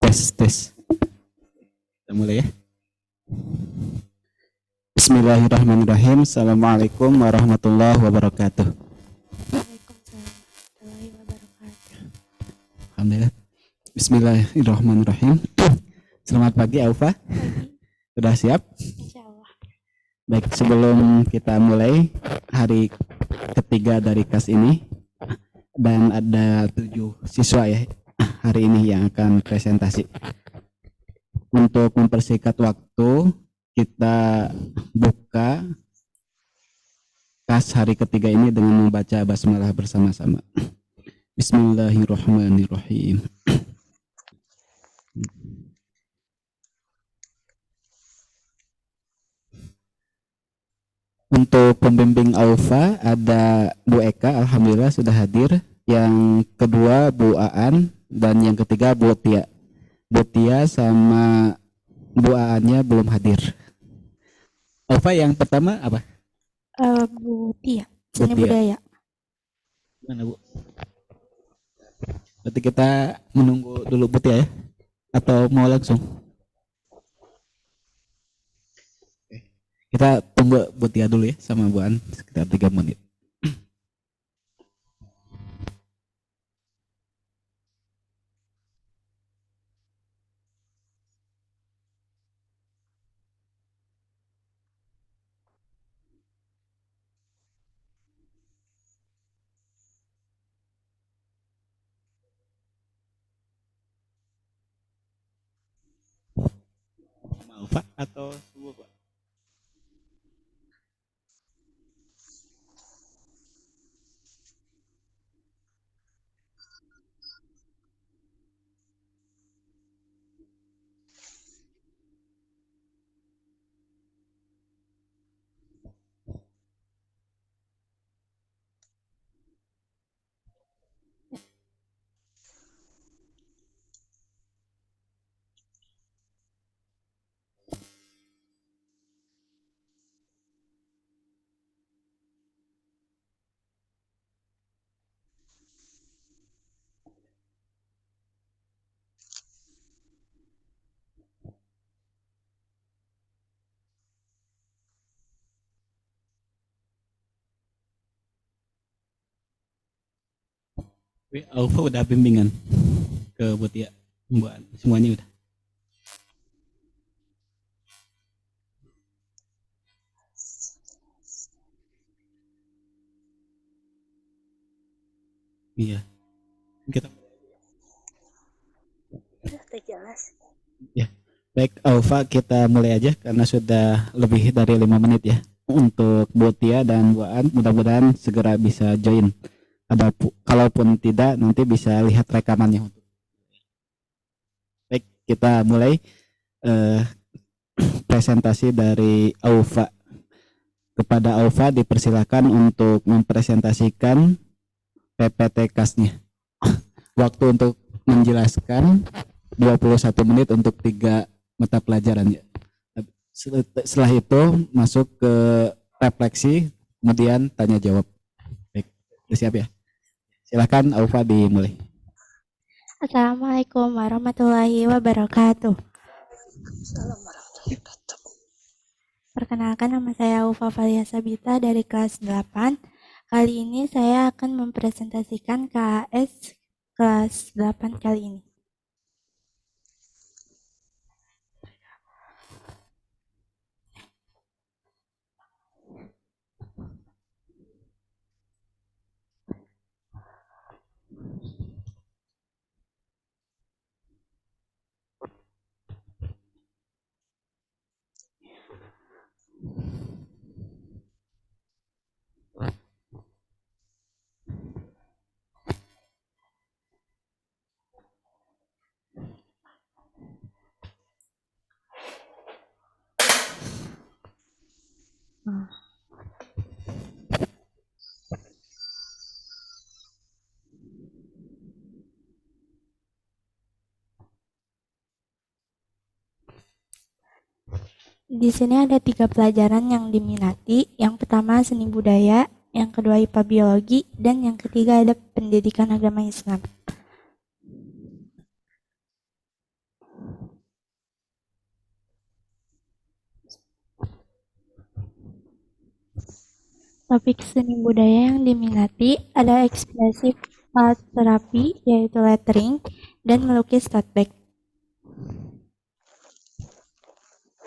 Tes. Kita mulai ya. Bismillahirrahmanirrahim. Assalamualaikum warahmatullahi wabarakatuh. Waalaikumsalam warahmatullahi wabarakatuh. Alhamdulillah. Bismillahirrahmanirrahim. Selamat pagi Aufa. Sudah siap? Insyaallah. Baik, sebelum kita mulai hari ketiga dari kelas ini, dan ada 7 siswa ya hari ini yang akan presentasi. Untuk mempersingkat waktu, kita buka kelas hari ketiga ini dengan membaca basmalah bersama-sama. Bismillahirrahmanirrahim. Untuk pembimbing Aufa ada Bu Eka, alhamdulillah sudah hadir. Yang kedua Bu Aan dan yang ketiga Bu Tia. Bu Tia sama Bu Aannya belum hadir. Aufa yang pertama apa? Bu Tia, seni Bu Tia. budaya. Mana Bu? Berarti kita menunggu dulu Bu Tia ya? Atau mau langsung? Kita tunggu Bu Tia dulu ya sama Bu Aan sekitar 3 menit. Mau Pak atau semua Pak? Aufa udah bimbingan ke Bu Tia, Bu Aan, semuanya udah. Iya. Kita Sudah jelas. ya. Baik Aufa, kita mulai aja karena sudah lebih dari 5 menit ya. Untuk Bu Tia dan Bu Aan mudah-mudahan segera bisa join. Kalaupun tidak nanti bisa lihat rekamannya. Baik, kita mulai presentasi dari Aufa. Kepada Aufa dipersilakan untuk mempresentasikan PPT KAS-nya. Waktu untuk menjelaskan 21 menit untuk 3 mata pelajaran ya. Setelah itu masuk ke refleksi, kemudian tanya jawab. Baik, siap ya. Silakan Aufa dimulai. Assalamualaikum warahmatullahi wabarakatuh. Perkenalkan, nama saya Aufa Valia Sabita dari kelas 8. Kali ini saya akan mempresentasikan KAS kelas 8 kali ini. Di sini ada 3 pelajaran yang diminati. Yang pertama seni budaya, yang kedua IPA biologi, dan yang ketiga ada pendidikan agama Islam. Topik seni budaya yang diminati ada ekspresif art terapi, yaitu lettering, dan melukis tote bag.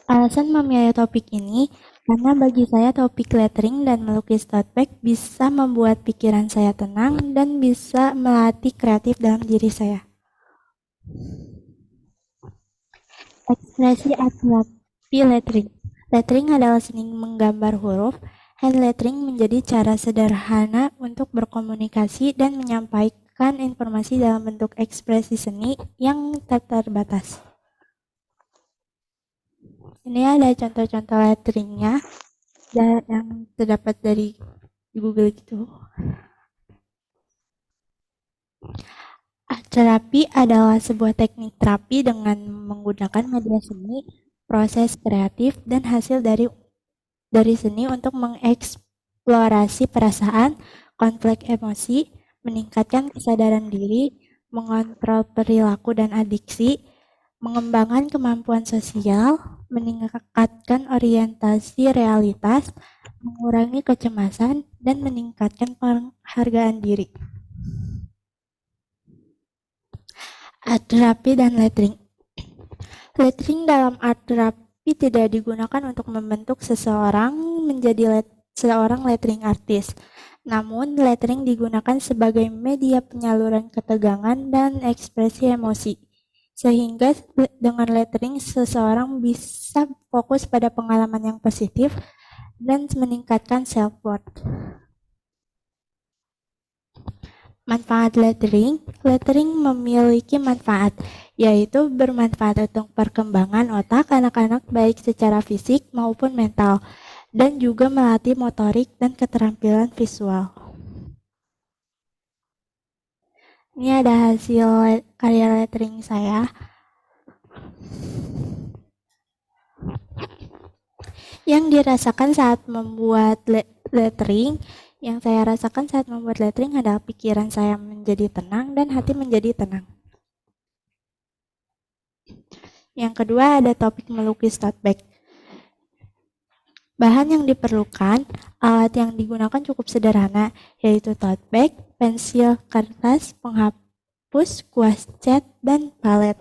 Alasan memilih topik ini karena bagi saya topik lettering dan melukis tote bag bisa membuat pikiran saya tenang dan bisa melatih kreatif dalam diri saya. Ekspresi art terapi lettering. Lettering adalah seni menggambar huruf. Hand lettering menjadi cara sederhana untuk berkomunikasi dan menyampaikan informasi dalam bentuk ekspresi seni yang tak terbatas. Ini ada contoh-contoh letteringnya yang terdapat dari Google gitu. Art terapi adalah sebuah teknik terapi dengan menggunakan media seni, proses kreatif, dan hasil dari seni untuk mengeksplorasi perasaan, konflik emosi, meningkatkan kesadaran diri, mengontrol perilaku dan adiksi, mengembangkan kemampuan sosial, meningkatkan orientasi realitas, mengurangi kecemasan, dan meningkatkan penghargaan diri. Art terapi dan lettering. Lettering dalam art terapi tidak digunakan untuk membentuk seseorang menjadi seorang lettering artist. Namun, lettering digunakan sebagai media penyaluran ketegangan dan ekspresi emosi. Sehingga dengan lettering seseorang bisa fokus pada pengalaman yang positif dan meningkatkan self-worth. Manfaat lettering. Lettering memiliki manfaat, yaitu bermanfaat untuk perkembangan otak anak-anak baik secara fisik maupun mental, dan juga melatih motorik dan keterampilan visual. Ini ada hasil karya lettering saya. Yang dirasakan saat membuat lettering, adalah pikiran saya menjadi tenang dan hati menjadi tenang. Yang kedua ada topik melukis tote bag. Bahan yang diperlukan, alat yang digunakan cukup sederhana, yaitu tote bag, pensil, kertas, penghapus, kuas cat, dan palet.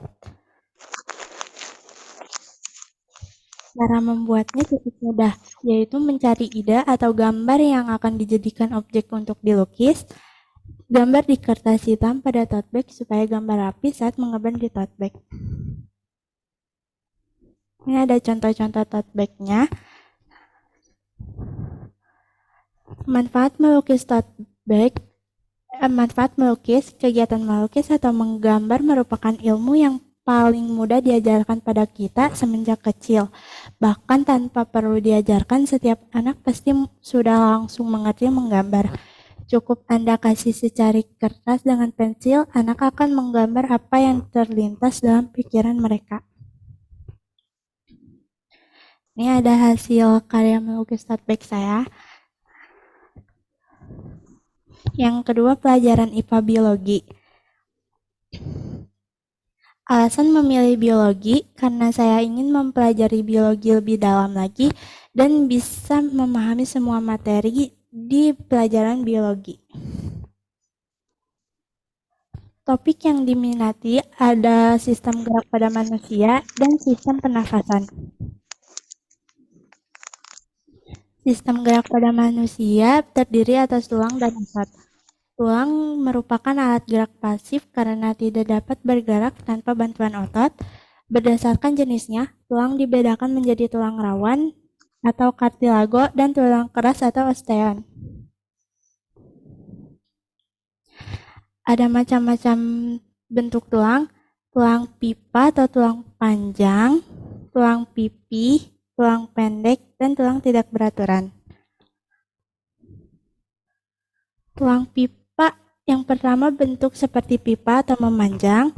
Cara membuatnya cukup mudah, yaitu mencari ide atau gambar yang akan dijadikan objek untuk dilukis, gambar di kertas hitam pada tote bag supaya gambar rapi saat mengemban di tote bag. Ini ada contoh-contoh tote bag-nya. Manfaat melukis tote bag. Kegiatan melukis atau menggambar merupakan ilmu yang paling mudah diajarkan pada kita semenjak kecil. Bahkan tanpa perlu diajarkan, setiap anak pasti sudah langsung mengerti menggambar. Cukup Anda kasih secari kertas dengan pensil, anak akan menggambar apa yang terlintas dalam pikiran mereka. Ini ada hasil karya melukis tote bag saya. Yang kedua, pelajaran IPA biologi. Alasan memilih biologi karena saya ingin mempelajari biologi lebih dalam lagi dan bisa memahami semua materi di pelajaran biologi. Topik yang diminati ada sistem gerak pada manusia dan sistem pernafasan. Sistem gerak pada manusia terdiri atas tulang dan otot. Tulang merupakan alat gerak pasif karena tidak dapat bergerak tanpa bantuan otot. Berdasarkan jenisnya, tulang dibedakan menjadi tulang rawan atau kartilago dan tulang keras atau osteon. Ada macam-macam bentuk tulang, tulang pipa atau tulang panjang, tulang pipih, tulang pendek, dan tulang tidak beraturan. Tulang pipa yang pertama bentuk seperti pipa atau memanjang,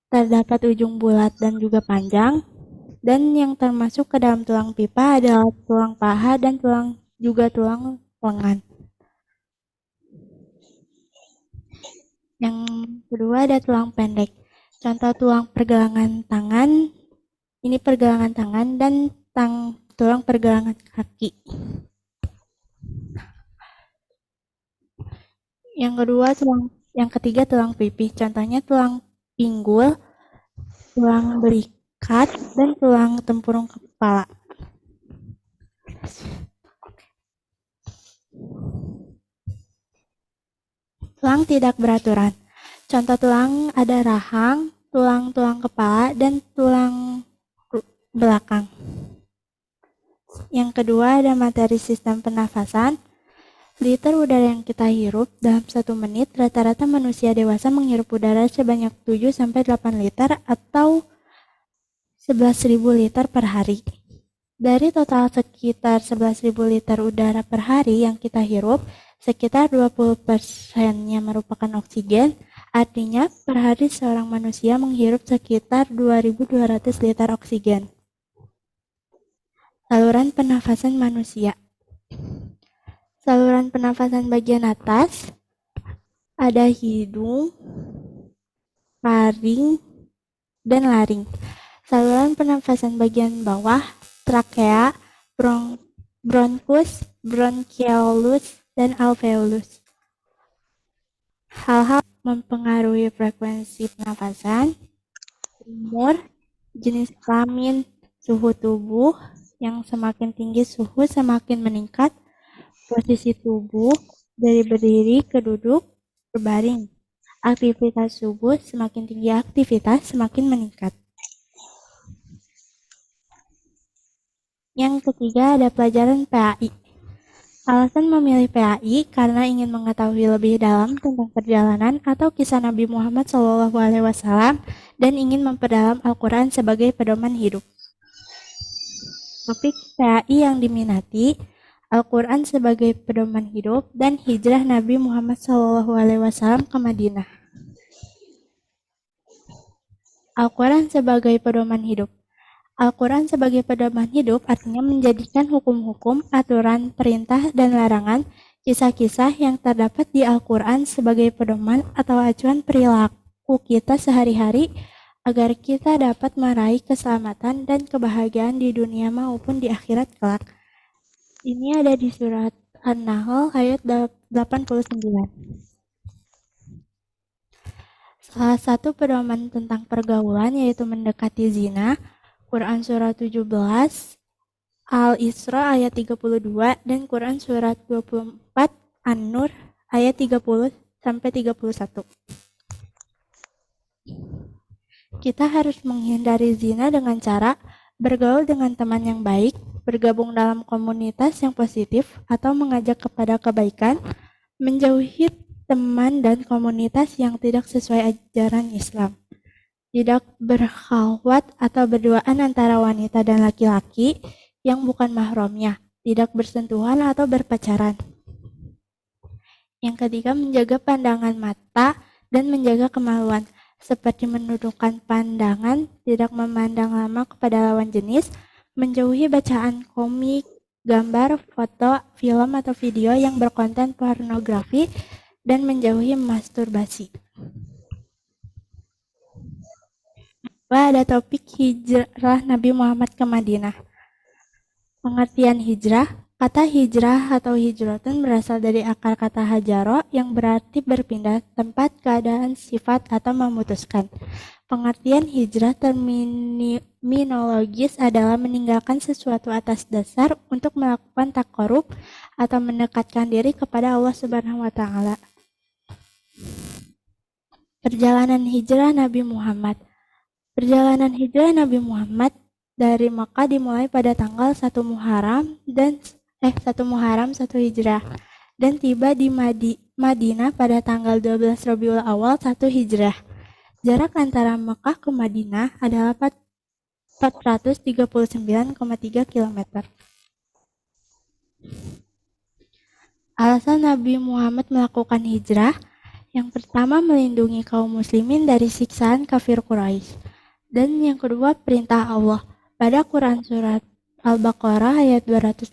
terdapat ujung bulat dan juga panjang, dan yang termasuk ke dalam tulang pipa adalah tulang paha dan tulang lengan. Yang kedua ada tulang pendek. Contoh tulang pergelangan tangan, ini pergelangan tangan dan tulang pergelangan kaki. Yang ketiga tulang pipih. Contohnya tulang pinggul, tulang belikat, dan tulang tempurung kepala. Tulang tidak beraturan. Contoh tulang ada rahang, tulang-tulang kepala, dan tulang belakang. Yang kedua ada materi sistem pernafasan. Liter udara yang kita hirup dalam 1 menit, rata-rata manusia dewasa menghirup udara sebanyak 7-8 liter atau 11.000 liter per hari. Dari total sekitar 11.000 liter udara per hari yang kita hirup, sekitar 20%-nya merupakan oksigen, artinya per hari seorang manusia menghirup sekitar 2.200 liter oksigen. Saluran pernafasan manusia. Saluran pernafasan bagian atas ada hidung, faring, dan laring. Saluran pernafasan bagian bawah, trakea, bronkus, bronchiolus, dan alveolus. Hal-hal mempengaruhi frekuensi pernafasan, umur, jenis kelamin, suhu tubuh, yang semakin tinggi suhu semakin meningkat, posisi tubuh, dari berdiri ke duduk, berbaring. Aktivitas tubuh, semakin tinggi aktivitas, semakin meningkat. Yang ketiga ada pelajaran PAI. Alasan memilih PAI karena ingin mengetahui lebih dalam tentang perjalanan atau kisah Nabi Muhammad SAW dan ingin memperdalam Al-Quran sebagai pedoman hidup. Topik PAI yang diminati, Al-Quran sebagai pedoman hidup, dan hijrah Nabi Muhammad SAW ke Madinah. Al-Quran sebagai pedoman hidup. Al-Quran sebagai pedoman hidup artinya menjadikan hukum-hukum, aturan, perintah, dan larangan, kisah-kisah yang terdapat di Al-Quran sebagai pedoman atau acuan perilaku kita sehari-hari agar kita dapat meraih keselamatan dan kebahagiaan di dunia maupun di akhirat kelak. Ini ada di surat An-Nahl ayat 89. Salah satu pedoman tentang pergaulan yaitu mendekati zina, Quran surat 17, Al-Isra ayat 32, dan Quran surat 24, An-Nur ayat 30-31. Kita harus menghindari zina dengan cara bergaul dengan teman yang baik, bergabung dalam komunitas yang positif atau mengajak kepada kebaikan, menjauhi teman dan komunitas yang tidak sesuai ajaran Islam, tidak berkhalwat atau berduaan antara wanita dan laki-laki yang bukan mahramnya, tidak bersentuhan atau berpacaran. Yang ketiga, menjaga pandangan mata dan menjaga kemaluan, seperti menundukkan pandangan, tidak memandang lama kepada lawan jenis, menjauhi bacaan komik, gambar, foto, film atau video yang berkonten pornografi, dan menjauhi masturbasi. Ada topik hijrah Nabi Muhammad ke Madinah. Pengertian hijrah. Kata hijrah atau hijratun berasal dari akar kata hajaro yang berarti berpindah tempat, keadaan, sifat, atau memutuskan. Pengertian hijrah terminologis adalah meninggalkan sesuatu atas dasar untuk melakukan taqarrub atau mendekatkan diri kepada Allah Subhanahu wa taala. Perjalanan hijrah Nabi Muhammad. Perjalanan hijrah Nabi Muhammad dari Makkah dimulai pada tanggal 1 Muharram 1 Hijrah dan tiba di Madinah pada tanggal 12 Rabiul Awal 1 Hijrah. Jarak antara Makkah ke Madinah adalah 439,3 km. Alasan Nabi Muhammad melakukan hijrah. Yang pertama, melindungi kaum muslimin dari siksaan kafir Quraisy. Dan yang kedua, perintah Allah pada Quran surat Al-Baqarah ayat 218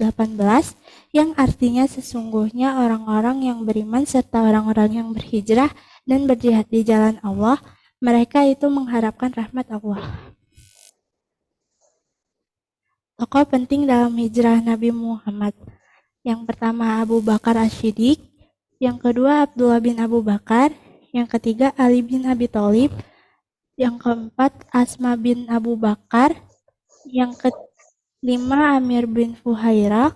yang artinya sesungguhnya orang-orang yang beriman serta orang-orang yang berhijrah dan berjihad di jalan Allah, mereka itu mengharapkan rahmat Allah. Tokoh penting dalam hijrah Nabi Muhammad. Yang pertama, Abu Bakar As-Siddiq. Yang kedua Abdullah bin Abu Bakar. Yang ketiga Ali bin Abi Thalib. Yang keempat Asma bin Abu Bakar. Yang kelima Amir bin Fuhairah.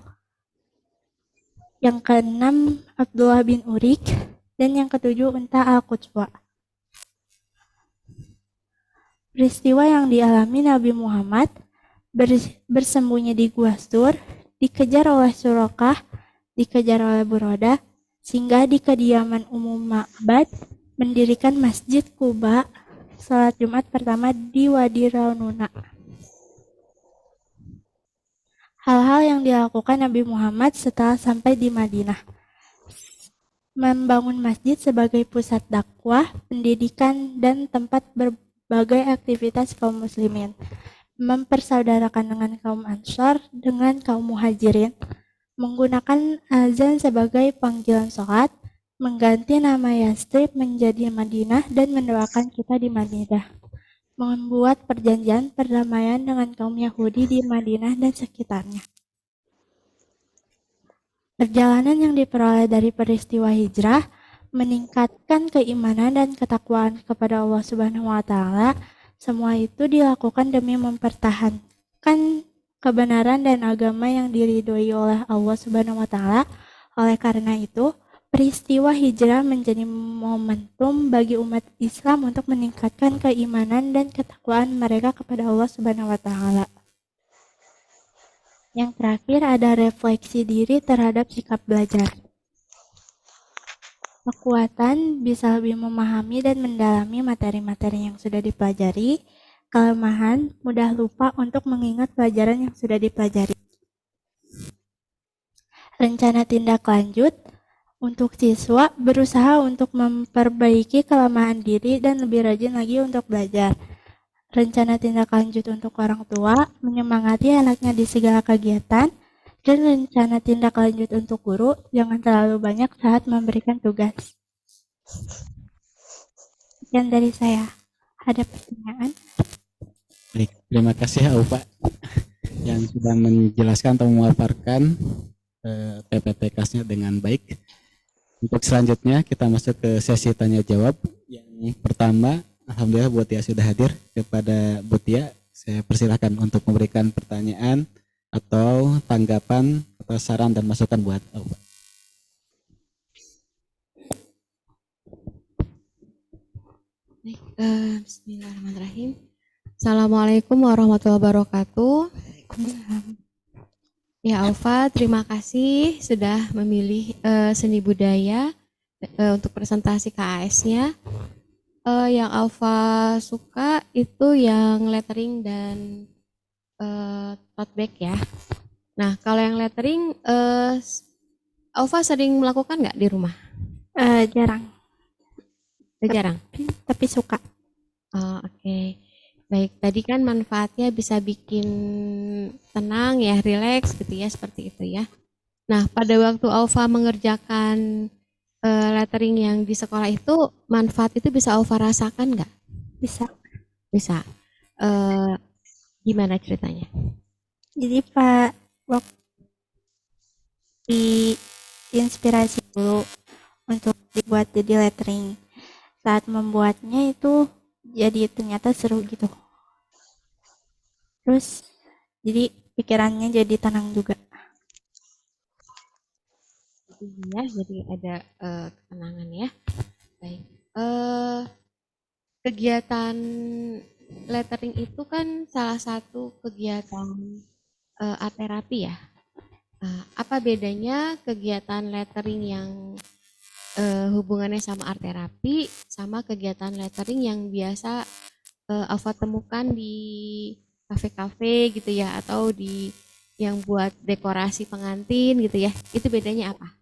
Yang keenam Abdullah bin Urik. Dan yang ketujuh Unta al-Qutswa. Peristiwa yang dialami Nabi Muhammad bersembunyi di Gua Sur, dikejar oleh Surokah, dikejar oleh Burodah, singgah di kediaman Ummu Ma'bad, mendirikan Masjid Quba, salat Jumat pertama di Wadi Raununa. Hal-hal yang dilakukan Nabi Muhammad setelah sampai di Madinah. Membangun masjid sebagai pusat dakwah, pendidikan, dan tempat berbagai aktivitas kaum muslimin. Mempersaudarakan dengan kaum Ansor dengan kaum Muhajirin. Menggunakan azan sebagai panggilan sholat. Mengganti nama Yastrib menjadi Madinah dan mendoakan kita di Madinah. Membuat perjanjian perdamaian dengan kaum Yahudi di Madinah dan sekitarnya. Perjalanan yang diperoleh dari peristiwa hijrah meningkatkan keimanan dan ketakwaan kepada Allah Subhanahu wa taala. Semua itu dilakukan demi mempertahankan kebenaran dan agama yang diridhoi oleh Allah Subhanahu wa taala. Oleh karena itu, peristiwa hijrah menjadi momentum bagi umat Islam untuk meningkatkan keimanan dan ketakwaan mereka kepada Allah Subhanahu wa taala. Yang terakhir ada refleksi diri terhadap sikap belajar. Kekuatan bisa lebih memahami dan mendalami materi-materi yang sudah dipelajari. Kelemahan mudah lupa untuk mengingat pelajaran yang sudah dipelajari. Rencana tindak lanjut untuk siswa berusaha untuk memperbaiki kelemahan diri dan lebih rajin lagi untuk belajar. Rencana tindak lanjut untuk orang tua, menyemangati anaknya di segala kegiatan, dan rencana tindak lanjut untuk guru, jangan terlalu banyak saat memberikan tugas. Sekian dari saya. Ada pertanyaan? Baik, terima kasih Aufa yang sudah menjelaskan atau memaparkan PPTK-nya dengan baik. Untuk selanjutnya kita masuk ke sesi tanya jawab. Yang pertama, alhamdulillah Bu Tia sudah hadir. Kepada Bu Tia, saya persilahkan untuk memberikan pertanyaan atau tanggapan atau saran dan masukan buat Aufa. Baik, bismillahirrahmanirrahim. Assalamualaikum warahmatullahi wabarakatuh. Ya Alfa, terima kasih sudah memilih seni budaya untuk presentasi KAS-nya. Yang Alfa suka itu yang lettering dan tote bag ya. Nah, kalau yang lettering, Alfa sering melakukan nggak di rumah? Jarang. Jarang. Tapi suka. Oh, oke. Baik, tadi kan manfaatnya bisa bikin tenang ya, rileks gitu ya, seperti itu ya. Nah, pada waktu Alfa mengerjakan lettering yang di sekolah itu, manfaat itu bisa Alfa rasakan nggak? Bisa. Bisa. Gimana ceritanya? Jadi Pak, waktu inspirasi dulu untuk dibuat jadi lettering. Saat membuatnya itu jadi ternyata seru gitu. Terus jadi pikirannya jadi tenang juga. Iya, jadi ada ketenangan ya. Baik. Kegiatan lettering itu kan salah satu kegiatan art terapi ya. Apa bedanya kegiatan lettering yang hubungannya sama art terapi sama kegiatan lettering yang biasa Alfa temukan di kafe-kafe gitu ya, atau di yang buat dekorasi pengantin gitu ya, itu bedanya apa?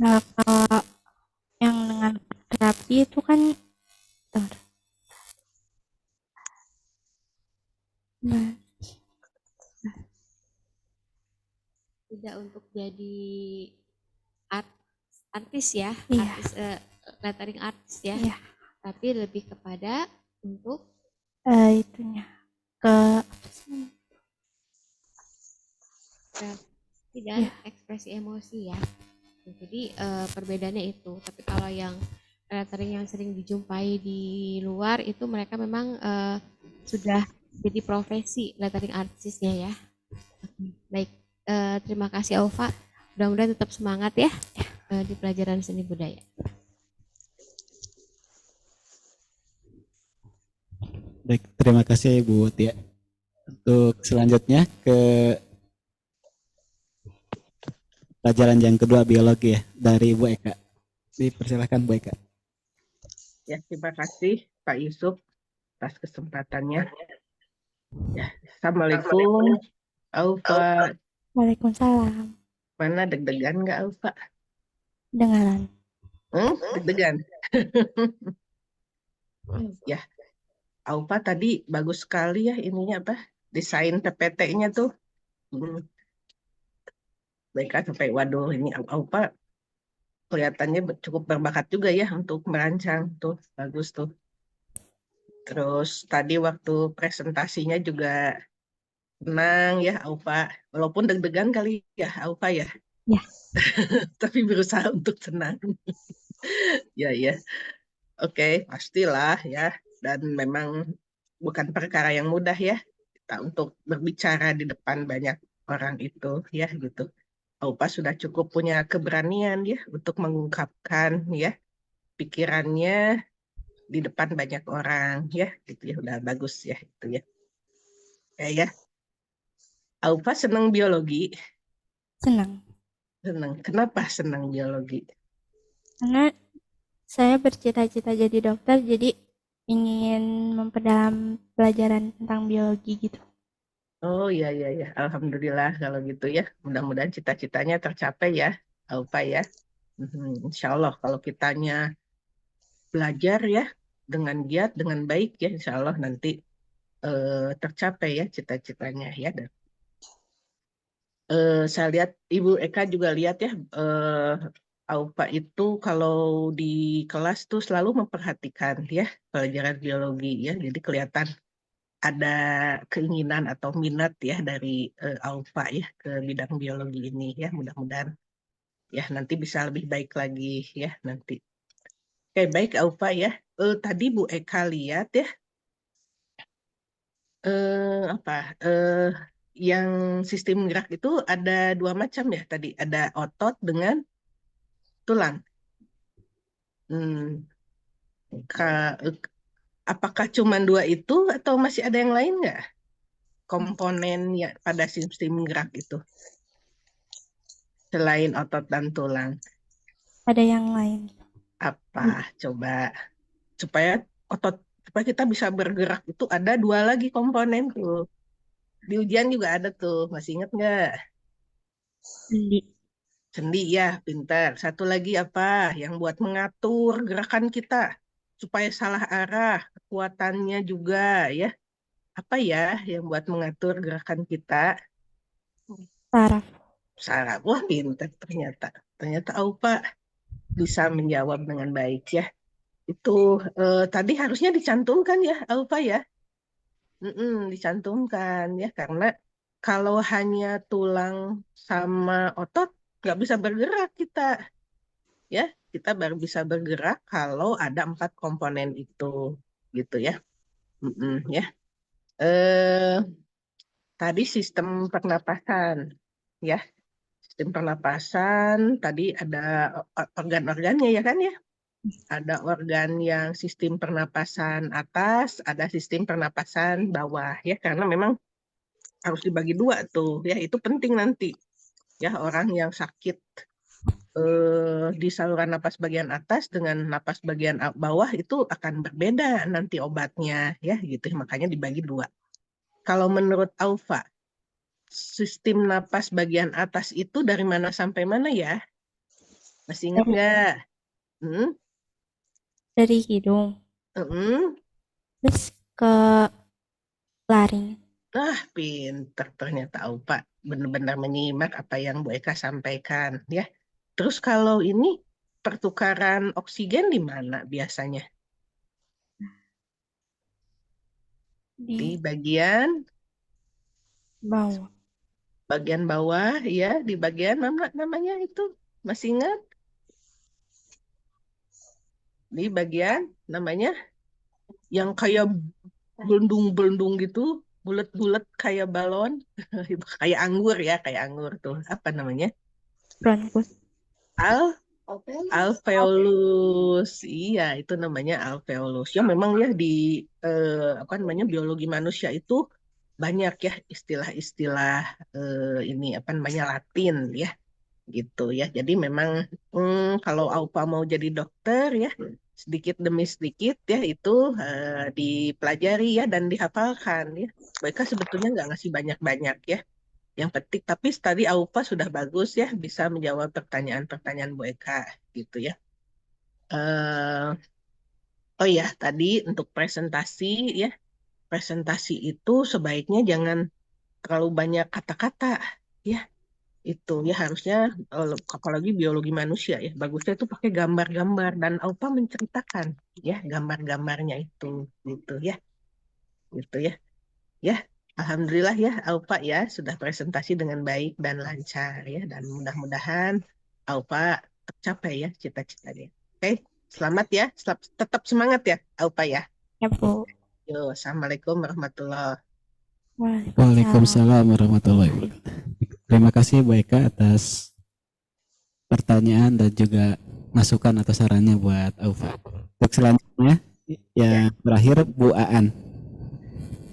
Nah, kalau yang dengan terapi itu kan Tidak untuk jadi artis ya, iya. artis lettering artis ya, Iya. tapi lebih kepada untuk Itunya ke dan Iya. ekspresi emosi ya. Jadi perbedaannya itu. Tapi kalau yang lettering yang sering dijumpai di luar itu mereka memang sudah jadi profesi lettering artisnya ya. Baik, terima kasih Aufa. Mudah-mudahan tetap semangat ya di pelajaran seni budaya. Baik, terima kasih Bu Tia. Untuk selanjutnya ke pelajaran yang kedua biologi ya dari Bu Eka. Dipersilakan Bu Eka. Ya, terima kasih Pak Yusuf atas kesempatannya. Ya, Assalamualaikum, Aufa. Waalaikumsalam. Mana deg-degan nggak Aufa? Dengaran. Deg-degan. Ya, Aufa tadi bagus sekali ya ininya apa? Desain PPT-nya tuh. Hmm, Mereka sampai waduh ini Aufa kelihatannya cukup berbakat juga ya untuk merancang tuh. Bagus tuh. Terus tadi waktu presentasinya juga tenang ya Aufa. Walaupun deg-degan kali ya Aufa ya. Ya. Tapi berusaha untuk tenang. Ya, ya. Oke, pastilah ya. Dan memang bukan perkara yang mudah ya kita untuk berbicara di depan banyak orang itu ya gitu. Aupa sudah cukup punya keberanian ya untuk mengungkapkan ya pikirannya di depan banyak orang ya gitu ya udah bagus ya itu ya. Ya, ya. Aupa senang biologi. Senang. Senang. Kenapa senang biologi? Karena saya bercita-cita jadi dokter, jadi ingin memperdalam pelajaran tentang biologi gitu. Oh iya iya ya. Alhamdulillah kalau gitu ya. Mudah-mudahan cita-citanya tercapai ya, Aupa ya. Insya Allah kalau kitanya belajar ya dengan giat, dengan baik ya, insya Allah nanti tercapai ya cita-citanya ya. Dan saya lihat Ibu Eka juga lihat ya, Aupa itu kalau di kelas tuh selalu memperhatikan ya pelajaran biologi ya. Jadi kelihatan ada keinginan atau minat ya dari Aupa ya ke bidang biologi ini ya. Mudah-mudahan ya nanti bisa lebih baik lagi ya nanti. Oke, baik Aufa ya. Tadi Bu Eka lihat ya, apa yang sistem gerak itu ada dua macam ya tadi. Ada otot dengan tulang. Hmm, eh, apakah cuma dua itu atau masih ada yang lain nggak komponen ya pada sistem gerak itu selain otot dan tulang? Ada yang lain. Apa? Coba supaya otot supaya kita bisa bergerak itu ada dua lagi komponen tuh. Di ujian juga ada tuh, masih ingat nggak? Sendi. Sendi ya, pintar. Satu lagi apa? Yang buat mengatur gerakan kita supaya salah arah, kekuatannya juga ya. Apa ya yang buat mengatur gerakan kita? Saraf. Saraf. Wah, pintar ternyata. Ternyata Aupa bisa menjawab dengan baik ya. Itu tadi harusnya dicantumkan ya, Aupa ya. Dicantumkan ya karena kalau hanya tulang sama otot nggak bisa bergerak kita ya kita baru bisa bergerak kalau ada 4 komponen itu gitu ya. Ya eh tadi sistem pernapasan ya sistem pernapasan tadi ada organ-organnya ya kan ya ada organ yang sistem pernapasan atas ada sistem pernapasan bawah ya karena memang harus dibagi dua tuh ya itu penting nanti ya orang yang sakit di saluran napas bagian atas dengan napas bagian bawah itu akan berbeda nanti obatnya ya gitu makanya dibagi dua. Kalau menurut Aufa sistem napas bagian atas itu dari mana sampai mana ya masih ingat Dari, nggak? Hmm? dari hidung. Hmm? Terus ke laring. Pinter ternyata Aufa benar-benar menyimak apa yang Bu Eka sampaikan ya. Terus kalau ini pertukaran oksigen di mana biasanya? Di Di bagian bawah. bagian bawah ya di bagian mana namanya itu Masih ingat? Di bagian namanya yang kayak belundung-belundung gitu, bulat-bulat kayak balon, kayak anggur ya, kayak anggur tuh. Apa namanya? Bronkus. Al alveolus. Iya, itu namanya alveolus. Ya memang ya di apa namanya biologi manusia itu banyak ya istilah-istilah ini apa namanya Latin ya gitu ya. Jadi memang kalau Aupa mau jadi dokter ya sedikit demi sedikit ya itu dipelajari ya dan dihafalkan ya. Mereka sebetulnya nggak ngasih banyak-banyak ya. Yang penting tapi tadi Aupa sudah bagus ya bisa menjawab pertanyaan-pertanyaan Bu Eka gitu ya. eh oh ya tadi untuk presentasi ya presentasi itu sebaiknya jangan terlalu banyak kata-kata ya itu ya harusnya apalagi biologi manusia ya bagusnya itu pakai gambar-gambar dan Aupa menceritakan ya gambar-gambarnya itu gitu ya ya Alhamdulillah ya Aupa ya sudah presentasi dengan baik dan lancar ya dan mudah-mudahan Aupa tercapai ya cita-citanya. Oke, selamat ya, tetap semangat ya Aupa ya. Ya, Bu. Yo, assalamualaikum warahmatullahi. Waalaikumsalam. Waalaikumsalam warahmatullahi wabarakatuh. Terima kasih Bu Eka atas pertanyaan dan juga masukan atau sarannya buat Aufa. Untuk selanjutnya Ya. yang terakhir Bu Aan.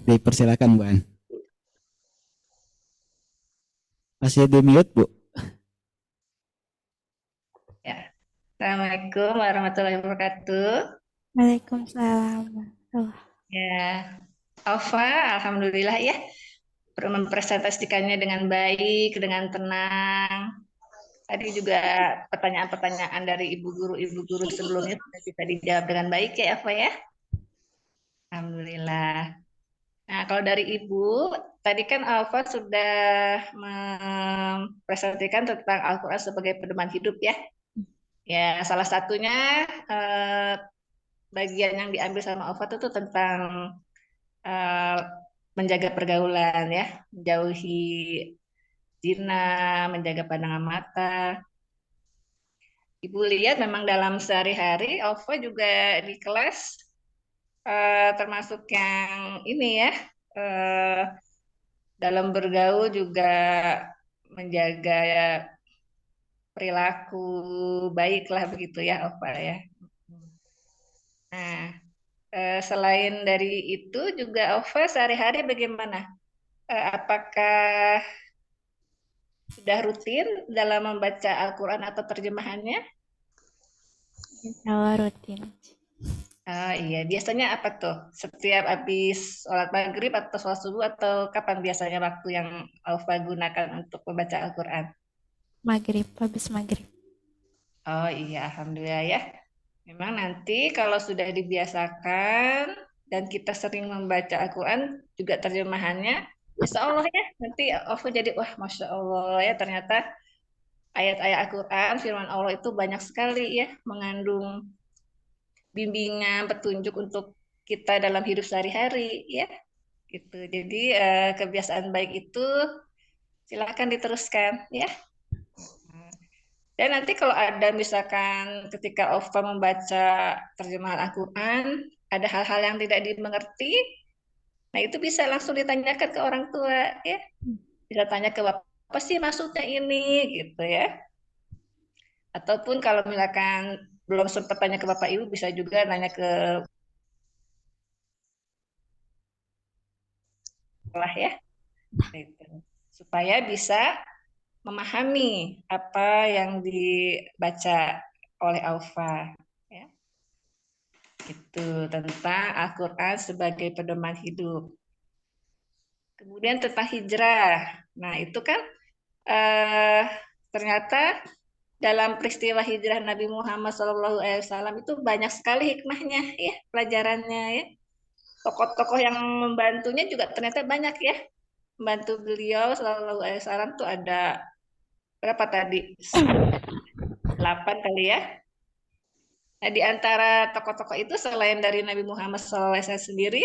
Dipersilakan Bu Aan. Masih di mute Bu. Ya. Assalamualaikum warahmatullahi wabarakatuh. Waalaikumsalam. Oh, Ya, Alfa, alhamdulillah ya, mempresentasikannya dengan baik, dengan tenang. Tadi juga pertanyaan-pertanyaan dari ibu guru sebelumnya sudah bisa dijawab dengan baik ya, Alfa ya. Alhamdulillah. Nah, kalau dari Ibu, tadi kan Alfa sudah mempresentasikan tentang Al-Quran sebagai pedoman hidup ya. Ya, salah satunya bagian yang diambil sama Alfa itu tentang eh, menjaga pergaulan ya, menjauhi zina, menjaga pandangan mata. Ibu lihat memang dalam sehari-hari Alfa juga di kelas termasuk yang ini ya, eh, dalam bergaul juga menjaga ya, perilaku baik lah begitu ya Alfa ya. Nah, selain dari itu juga Alfa sehari-hari bagaimana? Apakah sudah rutin dalam membaca Al-Quran atau terjemahannya? insya Allah rutin. Iya, biasanya apa tuh? Setiap habis sholat maghrib atau sholat subuh atau kapan biasanya waktu yang Alfa gunakan untuk membaca Al-Quran? Maghrib, habis maghrib. Oh iya, alhamdulillah ya. Memang nanti kalau sudah dibiasakan dan kita sering membaca Al-Quran juga terjemahannya, Insya Allah ya, nanti Alfa jadi wah Masya Allah ya ternyata ayat-ayat Al-Quran, firman Allah itu banyak sekali ya, mengandung bimbingan, petunjuk untuk kita dalam hidup sehari-hari ya. Gitu. Jadi kebiasaan baik itu silakan diteruskan ya. Dan nanti kalau ada misalkan ketika Ova membaca terjemahan Al-Quran, ada hal-hal yang tidak dimengerti, nah itu bisa langsung ditanyakan ke orang tua ya. Bisa tanya ke bapak, apa sih maksudnya ini gitu ya. Ataupun kalau misalkan belum sempat tanya ke bapak ibu, bisa juga nanya ke sekolah ya. Gitu. Supaya bisa memahami apa yang dibaca oleh Alfa ya. Itu tentang Al-Quran sebagai pedoman hidup. Kemudian tentang hijrah. Nah, itu kan eh, ternyata dalam peristiwa hijrah Nabi Muhammad SAW itu banyak sekali hikmahnya ya, pelajarannya ya. Tokoh-tokoh yang membantunya juga ternyata banyak ya. Membantu beliau SAW tuh ada berapa tadi? 8 kali ya. Nah, di antara tokoh-tokoh itu selain dari Nabi Muhammad SAW sendiri,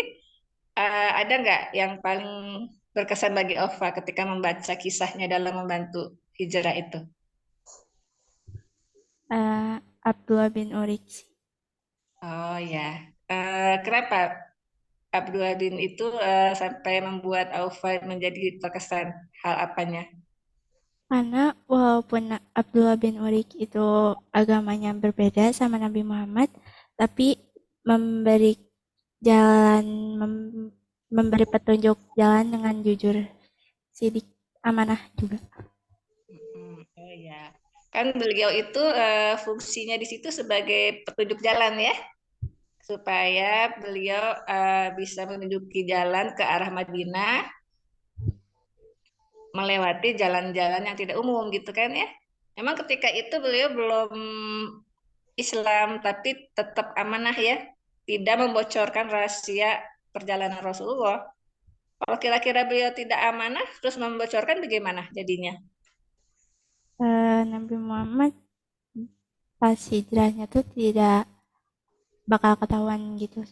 ada nggak yang paling berkesan bagi Ova ketika membaca kisahnya dalam membantu hijrah itu? Abdullah bin Urik sih. Oh ya. Kenapa Abdullah bin itu sampai membuat Aufa menjadi terkesan? Hal apanya? Karena walaupun Abdullah bin Urik itu agamanya berbeda sama Nabi Muhammad, tapi memberi jalan, memberi petunjuk jalan dengan jujur, sidik, amanah juga. Oh ya. Kan beliau itu fungsinya di situ sebagai petunjuk jalan ya, supaya beliau bisa menunjuki jalan ke arah Madinah, melewati jalan-jalan yang tidak umum gitu kan ya. Memang ketika itu beliau belum Islam, tapi tetap amanah ya, tidak membocorkan rahasia perjalanan Rasulullah. Kalau kira-kira beliau tidak amanah, terus membocorkan bagaimana jadinya? Nabi Muhammad pas hijrahnya tuh tidak bakal ketahuan gitu.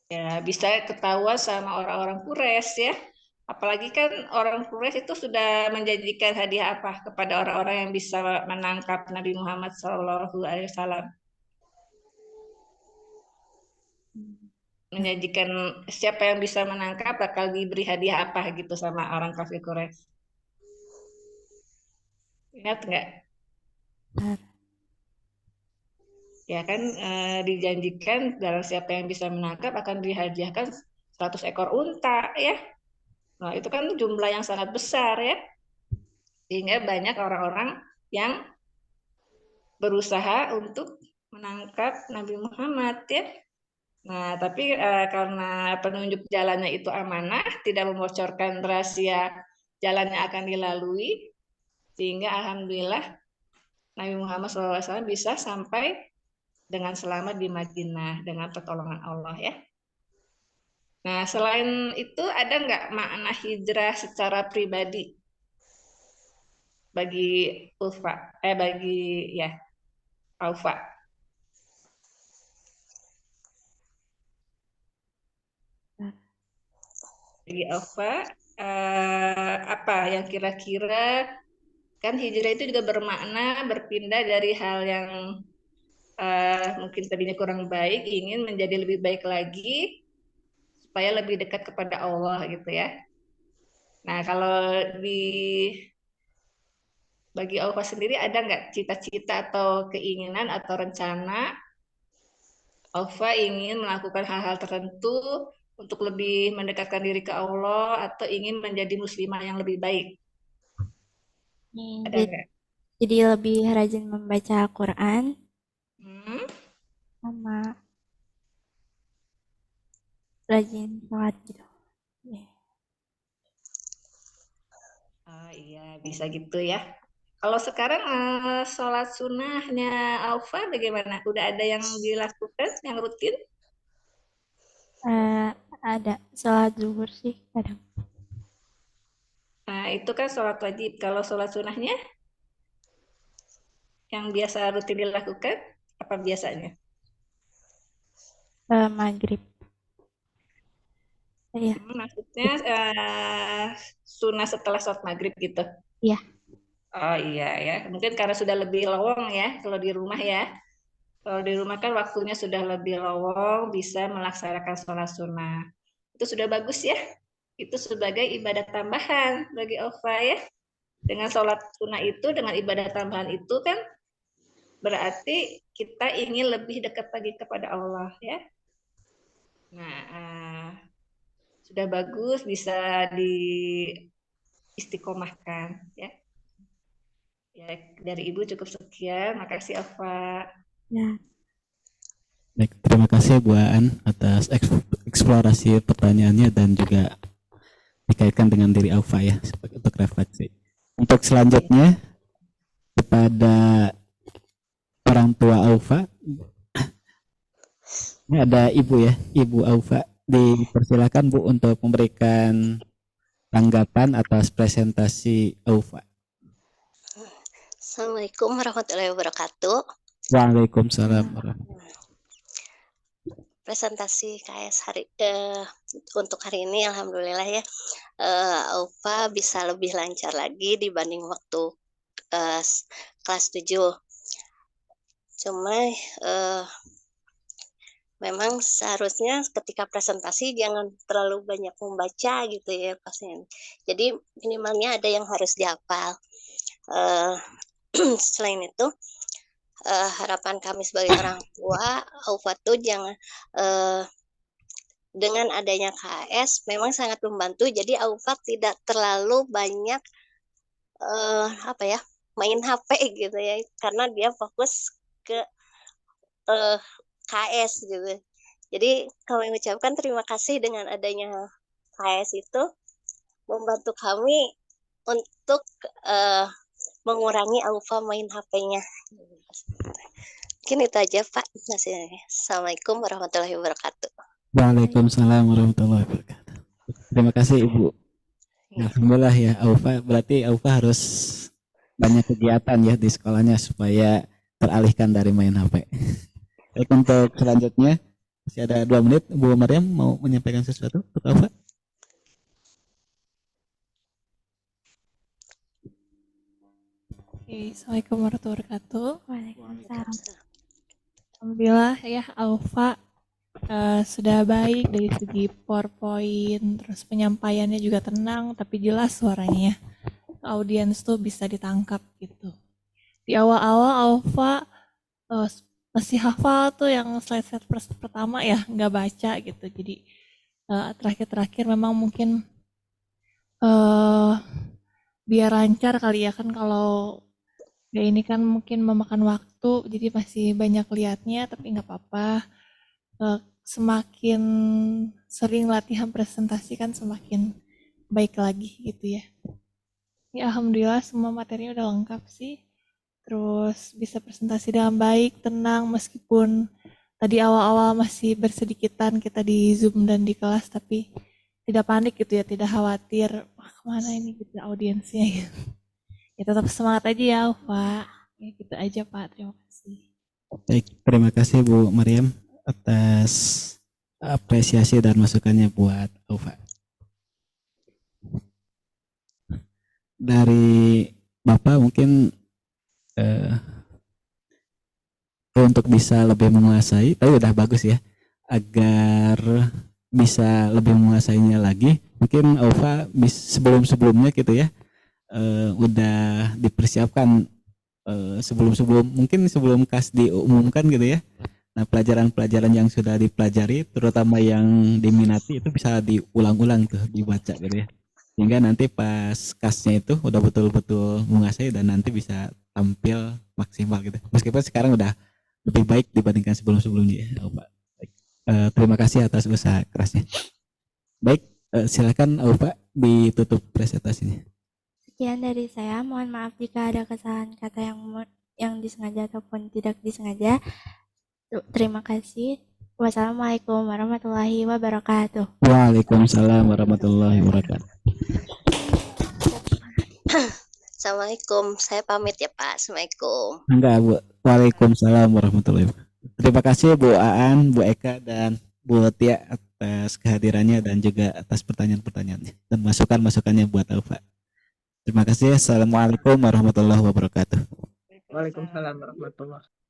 Ya, bisa ketahuan sama orang-orang Quraisy ya. Apalagi kan orang Quraisy itu sudah menjanjikan hadiah apa kepada orang-orang yang bisa menangkap Nabi Muhammad SAW. Menjanjikan siapa yang bisa menangkap bakal diberi hadiah apa gitu sama orang kafir Quraisy. Ingat nggak? Benar. Ya kan dijanjikan barang siapa yang bisa menangkap akan dihadiahkan 100 ekor unta ya. Nah, itu kan jumlah yang sangat besar ya. Sehingga banyak orang-orang yang berusaha untuk menangkap Nabi Muhammad ya. Nah, tapi karena penunjuk jalannya itu amanah, tidak membocorkan rahasia jalan yang akan dilalui, sehingga alhamdulillah Nabi Muhammad SAW bisa sampai dengan selamat di Madinah dengan pertolongan Allah ya. Nah, selain itu ada nggak makna hijrah secara pribadi bagi bagi ya Aufa? Bagi Aufa, apa yang kira-kira kan hijrah itu juga bermakna berpindah dari hal yang mungkin tadinya kurang baik, ingin menjadi lebih baik lagi supaya lebih dekat kepada Allah gitu ya. Nah, kalau di bagi Aufa sendiri ada nggak cita-cita atau keinginan atau rencana Aufa ingin melakukan hal-hal tertentu untuk lebih mendekatkan diri ke Allah atau ingin menjadi muslimah yang lebih baik? Ada nggak? Jadi lebih rajin membaca Al-Quran Hmm? sama rajin sholat gitu. Ya. Oh iya, bisa gitu ya. Kalau sekarang sholat sunnahnya Aufa bagaimana? Udah ada yang dilakukan, yang rutin? Ada sholat zuhur sih kadang. Nah, itu kan sholat wajib. Kalau sholat sunnahnya yang biasa rutin dilakukan, apa biasanya? Maghrib. Iya. Maksudnya sunnah setelah sholat maghrib gitu. Iya. Oh iya ya, mungkin karena sudah lebih lowong ya kalau di rumah ya. Kalau di rumah kan waktunya sudah lebih lowong, bisa melaksanakan sholat sunnah. Itu sudah bagus ya. Itu sebagai ibadah tambahan bagi Ova ya. Dengan sholat sunnah itu, dengan ibadah tambahan itu kan berarti kita ingin lebih dekat lagi kepada Allah ya. Nah, sudah bagus bisa diistiqomahkan ya. Ya, dari Ibu cukup sekian. Makasih Ova. Ya. Baik, terima kasih Bu Aan atas eksplorasi pertanyaannya dan juga dikaitkan dengan diri Aufa ya untuk refleksi. Untuk selanjutnya kepada orang tua Aufa, ini ada Ibu ya, Ibu Aufa. Dipersilakan Bu untuk memberikan tanggapan atas presentasi Aufa. Assalamualaikum warahmatullahi wabarakatuh. Waalaikumsalam warahmatullahi. Presentasi KS untuk hari ini alhamdulillah ya, Aufa bisa lebih lancar lagi dibanding waktu kelas 7. Cuma memang seharusnya ketika presentasi jangan terlalu banyak membaca gitu ya pasien. Jadi minimalnya ada yang harus dihafal. Selain itu, harapan kami sebagai orang tua, Aufa tuh jangan dengan adanya KS memang sangat membantu. Jadi Aufa tidak terlalu banyak main HP gitu ya, karena dia fokus ke KS gitu. Jadi kami mengucapkan terima kasih dengan adanya KS itu membantu kami untuk mengurangi Aufa main HP-nya. Mungkin itu aja Pak. Assalamualaikum warahmatullahi wabarakatuh. Waalaikumsalam warahmatullahi wabarakatuh. Terima kasih Ibu. Alhamdulillah ya Aufa, berarti Aufa harus banyak kegiatan ya di sekolahnya supaya teralihkan dari main HP. Baik, untuk selanjutnya masih ada 2 menit. Bu Maryam mau menyampaikan sesuatu untuk Aufa? Oke, Assalamualaikum warahmatullahi wabarakatuh. Waalaikumsalam. Alhamdulillah ya Alfa sudah baik dari segi PowerPoint, terus penyampaiannya juga tenang tapi jelas suaranya. Audiens tuh bisa ditangkap gitu. Di awal-awal Alfa masih hafal tuh yang slide-slide pertama ya, nggak baca gitu. Jadi terakhir-terakhir memang mungkin biar lancar kali ya kan, kalau ya ini kan mungkin memakan waktu, jadi masih banyak lihatnya, tapi nggak apa-apa. Semakin sering latihan presentasi kan semakin baik lagi gitu ya. Ya alhamdulillah semua materinya udah lengkap sih. Terus bisa presentasi dengan baik, tenang, meskipun tadi awal-awal masih bersedikitan kita di Zoom dan di kelas, tapi tidak panik gitu ya, tidak khawatir, wah kemana ini gitu audiensnya gitu. Ya tetap semangat aja ya Pak. Ya gitu aja Pak, terima kasih. Baik, terima kasih Bu Maryam atas apresiasi dan masukannya buat Aufa. Dari Bapak mungkin untuk bisa lebih menguasai, tapi udah bagus ya, agar bisa lebih menguasainya lagi, mungkin Aufa sebelum-sebelumnya gitu ya, udah dipersiapkan sebelum KAS diumumkan gitu ya. Nah, pelajaran-pelajaran yang sudah dipelajari, terutama yang diminati, itu bisa diulang-ulang tuh, dibaca gitu ya. Sehingga nanti pas KAS-nya itu udah betul-betul menguasai dan nanti bisa tampil maksimal gitu. Meskipun sekarang udah lebih baik dibandingkan sebelum-sebelumnya ya, Pak. Terima kasih atas usaha kerasnya. Baik, silakan Pak ditutup presentasinya. Sekian dari saya. Mohon maaf jika ada kesalahan kata yang disengaja ataupun tidak disengaja. Terima kasih. Wassalamualaikum warahmatullahi wabarakatuh. Waalaikumsalam warahmatullahi wabarakatuh. Assalamualaikum. Saya pamit ya Pak. Assalamualaikum. Enggak, Bu. Waalaikumsalam warahmatullahi wabarakatuh. Terima kasih Bu Aan, Bu Eka, dan Bu Tia atas kehadirannya dan juga atas pertanyaan-pertanyaannya dan masukan-masukannya buat Alfa. Terima kasih. Assalamualaikum warahmatullahi wabarakatuh. Waalaikumsalam warahmatullahi wabarakatuh.